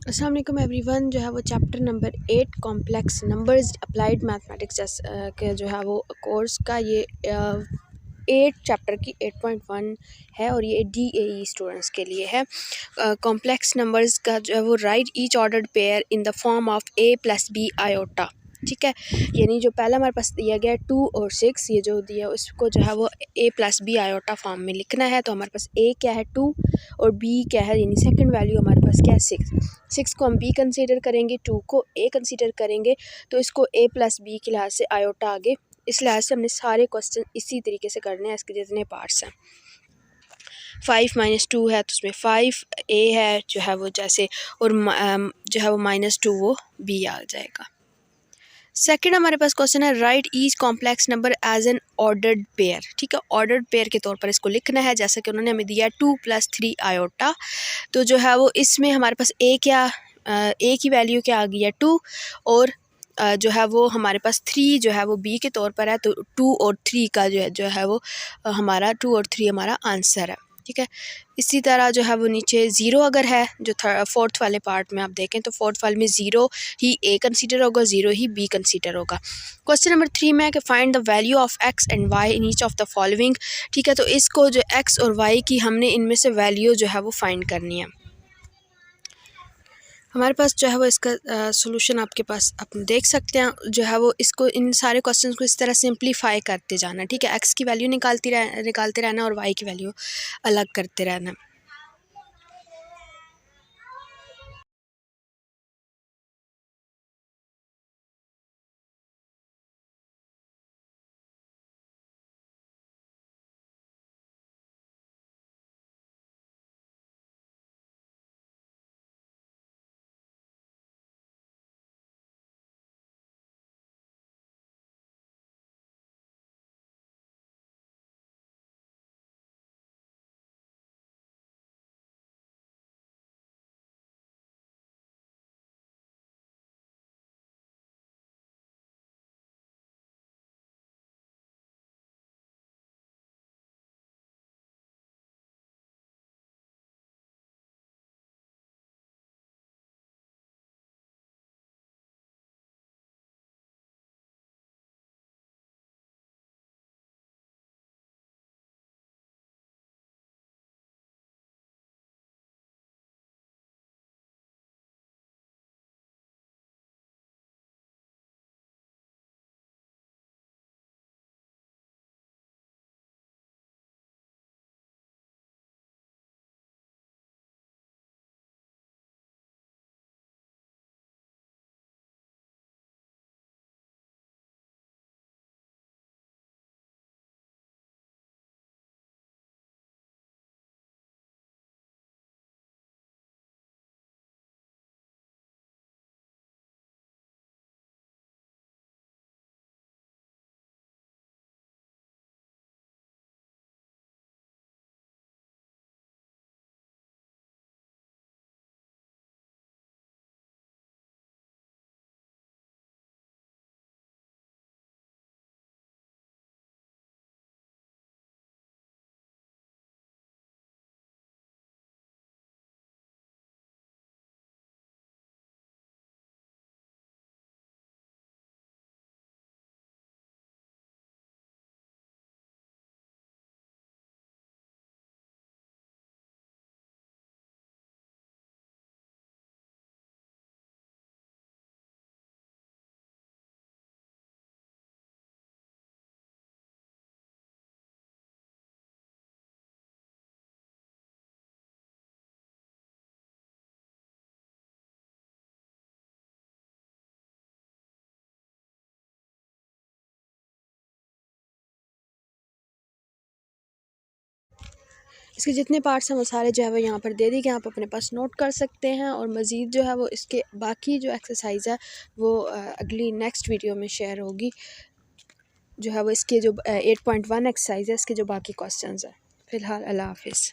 अस्सलाम वालेकुम एवरीवन। जो है वो chapter number 8 complex numbers applied mathematics के जो है वो कोर्स का ये 8 चैप्टर की 8.1 है और ये DAE स्टूडेंट्स के लिए है। कॉम्प्लेक्स नंबर्स का जो है वो right each ordered pair in the form of a + b iota. ठीक है, यानी जो पहला हमारे पास दिया गया है 2 और 6, ये जो दिया उसको जो है वो a + b आयोटा फॉर्म में लिखना है। तो हमारे पास a क्या है 2 और b क्या है, यानी सेकंड वैल्यू हमारे पास क्या है 6 को हम b कंसीडर करेंगे, 2 को a कंसीडर करेंगे, तो इसको a + b के लिहाज से आयोटा आगे। इस लिहाज से हमने सारे क्वेश्चन इसी तरीके से करने हैं। इसके जितने पार्ट्स हैं 5 - 2 है तो उसमें 5 a है जो है वो जैसे, और जो है वो -2 वो b आ जाएगा। सेकंड हमारे पास क्वेश्चन है write each complex number as an ordered pair. ठीक है, ऑर्डर्ड पेयर के तौर पर इसको लिखना है, जैसा कि उन्होंने हमें दिया 2 + 3 आयोटा। तो जो है वो इसमें हमारे पास a की वैल्यू क्या आ गई है 2, और जो है वो हमारे पास 3 जो है वो b के तौर पर है। तो 2 और 3 का जो है वो हमारा 2 और 3 हमारा आंसर है। ठीक है, इसी तरह जो है वो नीचे 0 अगर है, जो फोर्थ वाले पार्ट में आप देखें तो फोर्थ वाले में 0 ही a कंसीडर होगा, 0 ही b कंसीडर होगा। क्वेश्चन नंबर 3 में है कि find the value of x and y in each of the following. ठीक है, तो इसको जो x और y की हमने इनमें से वैल्यू जो है वो फाइंड करनी है। हमारे पास जो है वो इसका सॉल्यूशन आपके पास आप देख सकते हैं। जो है वो इसको इन सारे क्वेश्चंस को इस तरह सिंप्लीफाई करते जाना। ठीक है, x की वैल्यू निकालते रहना और y की वैल्यू अलग करते रहना। इसके जितने पार्ट्स हैं वो सारे जो है वो यहाँ पर दे दी गए, आप अपने पास नोट कर सकते हैं। और मज़ीद जो है वो इसके बाकी जो एक्सरसाइज है वो अगली नेक्स्ट वीडियो में शेयर होगी। जो है वो इसके जो 8.1 एक्सरसाइज है, इसके जो बाकी क्वेश्चंस हैं। फ़िलहाल अल्लाह हाफिज़।